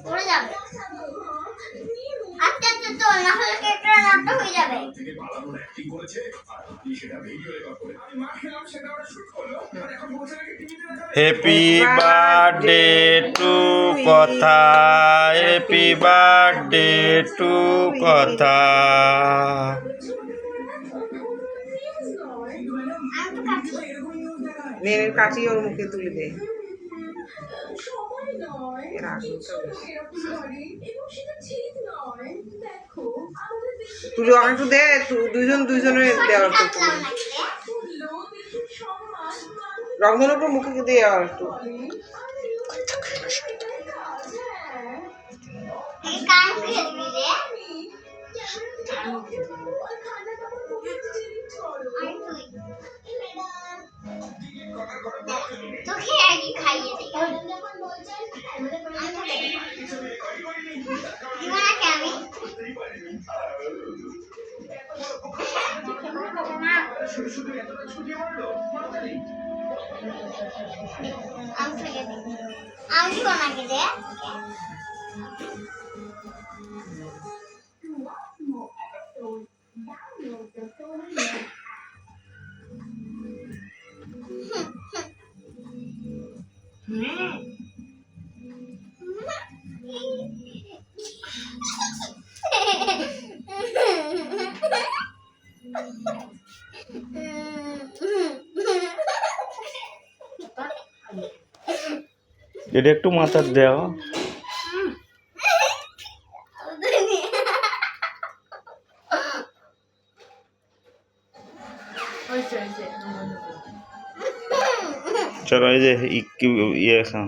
পড়ে যাবে। আচ্ছা আচ্ছা তো না হলে কেকটা নষ্ট হয়ে যাবে। হ্যাপি বার্থডে টু কথা, হ্যাপি বার্থডে টু কথা। কাটি ওর মুখে তুলে দে। তুই একটু দে, দুইজনের দেওয়ার একটু রংধনুর উপর মুখে দিয়ে আর একটু তোকে আগে খাইয়ে দিই। আমি বানাকে দে। এটা একটু মাথা দেও। চলো এই যে ইয়ে খাও।